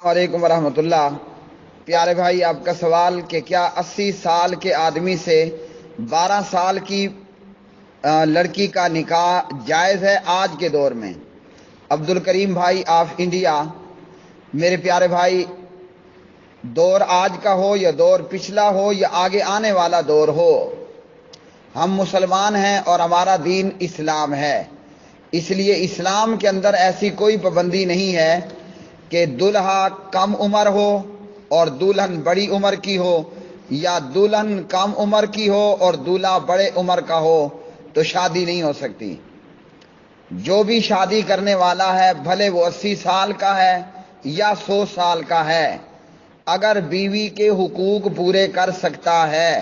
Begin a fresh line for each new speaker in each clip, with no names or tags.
وعلیکم ورحمۃ اللہ۔ پیارے بھائی، آپ کا سوال کہ کیا 80 سال کے آدمی سے 12 سال کی لڑکی کا نکاح جائز ہے آج کے دور میں؟ عبد الکریم بھائی آف انڈیا۔ میرے پیارے بھائی، دور آج کا ہو یا دور پچھلا ہو یا آگے آنے والا دور ہو، ہم مسلمان ہیں اور ہمارا دین اسلام ہے۔ اس لیے اسلام کے اندر ایسی کوئی پابندی نہیں ہے کہ دلہا کم عمر ہو اور دلہن بڑی عمر کی ہو، یا دلہن کم عمر کی ہو اور دولہا بڑے عمر کا ہو تو شادی نہیں ہو سکتی۔ جو بھی شادی کرنے والا ہے، بھلے وہ 80 سال کا ہے یا 100 سال کا ہے، اگر بیوی کے حقوق پورے کر سکتا ہے،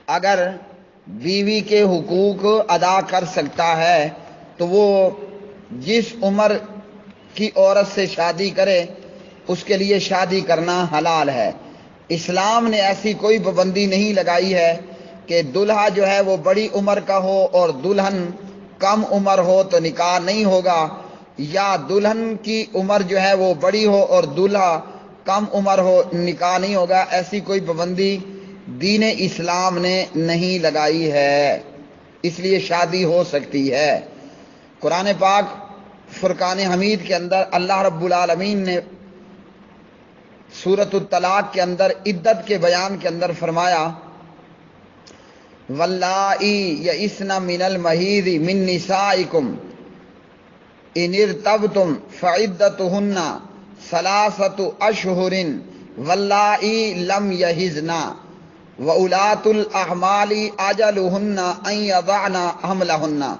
اگر بیوی کے حقوق ادا کر سکتا ہے تو وہ جس عمر کی عورت سے شادی کرے اس کے لیے شادی کرنا حلال ہے۔ اسلام نے ایسی کوئی پابندی نہیں لگائی ہے کہ دلہا جو ہے وہ بڑی عمر کا ہو اور دلہن کم عمر ہو تو نکاح نہیں ہوگا، یا دلہن کی عمر جو ہے وہ بڑی ہو اور دلہا کم عمر ہو نکاح نہیں ہوگا۔ ایسی کوئی پابندی دین اسلام نے نہیں لگائی ہے، اس لیے شادی ہو سکتی ہے۔ قرآن پاک فرقان حمید کے اندر اللہ رب العالمین نے سورۃ الطلاق کے اندر عدت کے بیان کے اندر فرمایا، واللائی یئسن من المحیض من نسائکم ان ارتبتم فعدتہن ثلاثۃ اشہر واللائی لم یحضن وَأُولَاتُ الْأَحْمَالِ أَجَلُهُنَّ أَن يَضَعْنَ حَمْلَهُنَّ۔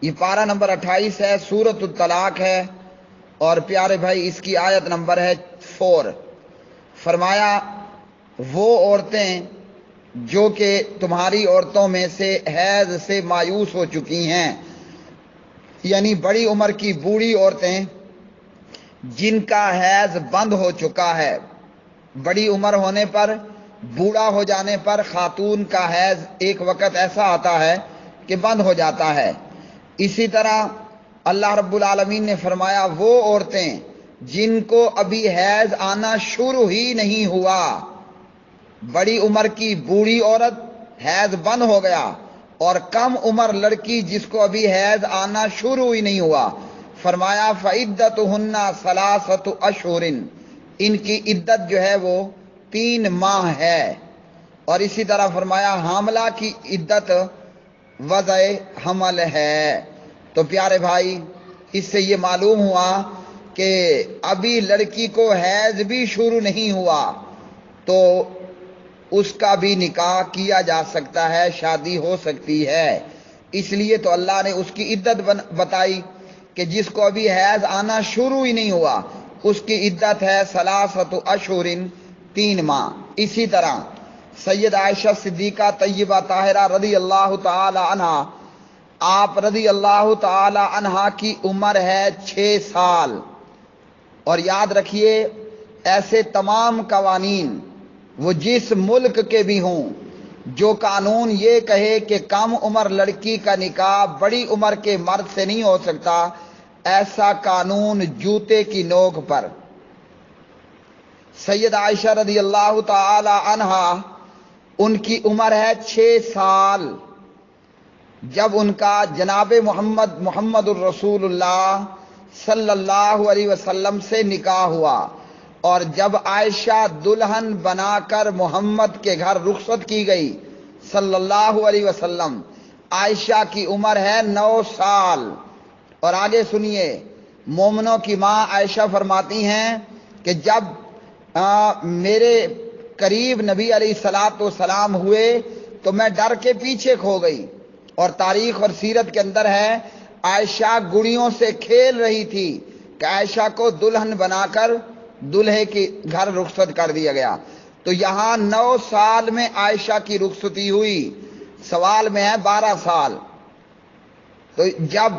یہ پارہ نمبر 28 ہے، سورۃ الطلاق ہے، اور پیارے بھائی اس کی آیت نمبر ہے 4۔ فرمایا وہ عورتیں جو کہ تمہاری عورتوں میں سے حیض سے مایوس ہو چکی ہیں، یعنی بڑی عمر کی بوڑھی عورتیں جن کا حیض بند ہو چکا ہے۔ بڑی عمر ہونے پر، بوڑھا ہو جانے پر خاتون کا حیض ایک وقت ایسا آتا ہے کہ بند ہو جاتا ہے۔ اسی طرح اللہ رب العالمین نے فرمایا وہ عورتیں جن کو ابھی حیض آنا شروع ہی نہیں ہوا، بڑی عمر کی بوڑھی عورت حیض بند ہو گیا، اور کم عمر لڑکی جس کو ابھی حیض آنا شروع ہی نہیں ہوا، فرمایا فعدتہن ثلاثۃ اشہر، ان کی عدت جو ہے وہ 3 ماہ ہے۔ اور اسی طرح فرمایا حاملہ کی عدت وضع حمل ہے۔ تو پیارے بھائی، اس سے یہ معلوم ہوا کہ ابھی لڑکی کو حیض بھی شروع نہیں ہوا تو اس کا بھی نکاح کیا جا سکتا ہے، شادی ہو سکتی ہے۔ اس لیے تو اللہ نے اس کی عدت بتائی کہ جس کو ابھی حیض آنا شروع ہی نہیں ہوا اس کی عدت ہے ثلاثۃ اشہر، 3 ماہ۔ اسی طرح سید عائشہ صدیقہ طیبہ طاہرہ رضی اللہ تعالی عنہ، آپ رضی اللہ تعالی عنہ کی عمر ہے 6 سال۔ اور یاد رکھیے، ایسے تمام قوانین وہ جس ملک کے بھی ہوں، جو قانون یہ کہے کہ کم عمر لڑکی کا نکاح بڑی عمر کے مرد سے نہیں ہو سکتا، ایسا قانون جوتے کی نوک پر۔ سید عائشہ رضی اللہ تعالی عنہ ان کی عمر ہے 6 سال جب ان کا جناب محمد الرسول اللہ صلی اللہ علیہ وسلم سے نکاح ہوا، اور جب عائشہ دلہن بنا کر محمد کے گھر رخصت کی گئی صلی اللہ علیہ وسلم، عائشہ کی عمر ہے 9 سال۔ اور آگے سنیے، مومنوں کی ماں عائشہ فرماتی ہیں کہ جب میرے قریب نبی علیہ الصلوۃ والسلام ہوئے تو میں ڈر کے پیچھے کھو گئی، اور تاریخ اور سیرت کے اندر ہے عائشہ گڑیوں سے کھیل رہی تھی کہ عائشہ کو دلہن بنا کر دلہے کے گھر رخصت کر دیا گیا۔ تو یہاں 9 سال میں عائشہ کی رخصتی ہوئی، سوال میں ہے 12 سال۔ تو جب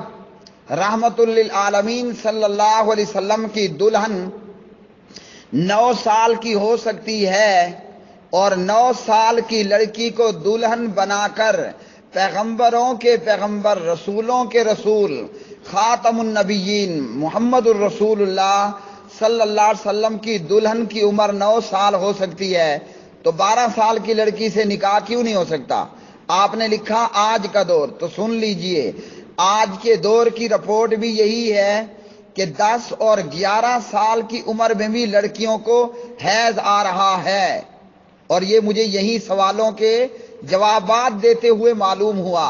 رحمت للعالمین صلی اللہ علیہ وسلم کی دلہن 9 سال کی ہو سکتی ہے، اور 9 سال کی لڑکی کو دلہن بنا کر پیغمبروں کے پیغمبر، رسولوں کے رسول، خاتم النبیین محمد الرسول اللہ صلی اللہ علیہ وسلم کی دلہن کی عمر 9 سال ہو سکتی ہے تو 12 سال کی لڑکی سے نکاح کیوں نہیں ہو سکتا؟ آپ نے لکھا آج کا دور، تو سن لیجئے آج کے دور کی رپورٹ بھی یہی ہے کہ 10 اور 11 سال کی عمر میں بھی لڑکیوں کو حیض آ رہا ہے، اور یہ مجھے یہی سوالوں کے جوابات دیتے ہوئے معلوم ہوا۔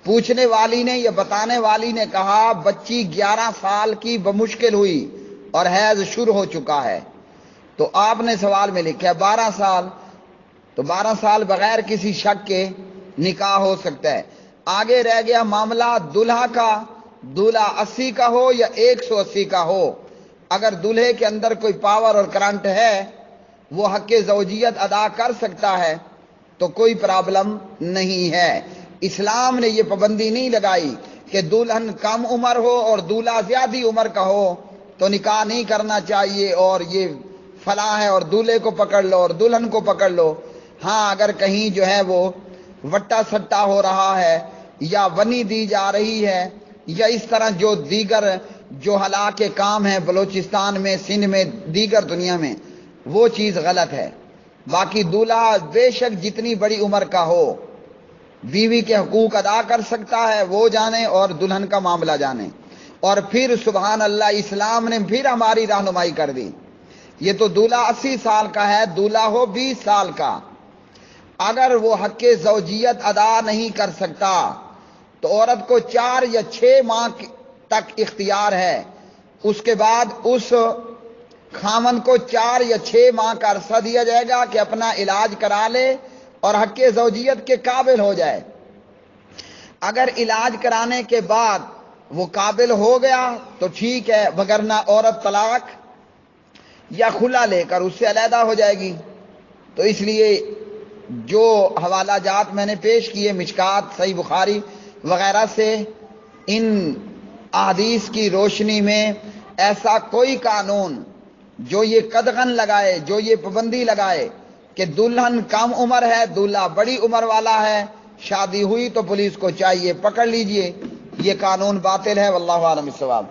پوچھنے والی نے یا بتانے والی نے کہا بچی 11 سال کی بمشکل ہوئی اور حیض شروع ہو چکا ہے، تو آپ نے سوال میں لکھا 12 سال، تو 12 سال بغیر کسی شک کے نکاح ہو سکتا ہے۔ آگے رہ گیا معاملہ دلہا کا، دلہا 80 کا ہو یا 180 کا ہو، اگر دلہے کے اندر کوئی پاور اور کرنٹ ہے وہ حق زوجیت ادا کر سکتا ہے تو کوئی پرابلم نہیں ہے۔ اسلام نے یہ پابندی نہیں لگائی کہ دلہن کم عمر ہو اور دولہا زیادہ عمر کا ہو تو نکاح نہیں کرنا چاہیے اور یہ فلاں ہے اور دولہے کو پکڑ لو اور دلہن کو پکڑ لو۔ ہاں اگر کہیں جو ہے وہ وٹا سٹا ہو رہا ہے یا ونی دی جا رہی ہے یا اس طرح جو دیگر جو ہلاک کے کام ہیں بلوچستان میں، سندھ میں، دیگر دنیا میں، وہ چیز غلط ہے۔ باقی دولہا بے شک جتنی بڑی عمر کا ہو بیوی کے حقوق ادا کر سکتا ہے، وہ جانے اور دلہن کا معاملہ جانے۔ اور پھر سبحان اللہ اسلام نے پھر ہماری رہنمائی کر دی، یہ تو دولہا 80 سال کا ہے، دولہا ہو 20 سال کا، اگر وہ حق زوجیت ادا نہیں کر سکتا تو عورت کو 4 یا 6 ماہ تک اختیار ہے، اس کے بعد اس خامن کو 4 یا 6 ماہ کا عرصہ دیا جائے گا کہ اپنا علاج کرا لے اور حق زوجیت کے قابل ہو جائے۔ اگر علاج کرانے کے بعد وہ قابل ہو گیا تو ٹھیک ہے، وگرنہ عورت طلاق یا خلا لے کر اس سے علیحدہ ہو جائے گی۔ تو اس لیے جو حوالہ جات میں نے پیش کیے مشکات، صحیح بخاری وغیرہ سے، ان احادیث کی روشنی میں ایسا کوئی قانون جو یہ قدغن لگائے، جو یہ پابندی لگائے کہ دلہن کم عمر ہے، دولہا بڑی عمر والا ہے، شادی ہوئی تو پولیس کو چاہیے پکڑ لیجئے، یہ قانون باطل ہے۔ واللہ اعلم بالصواب۔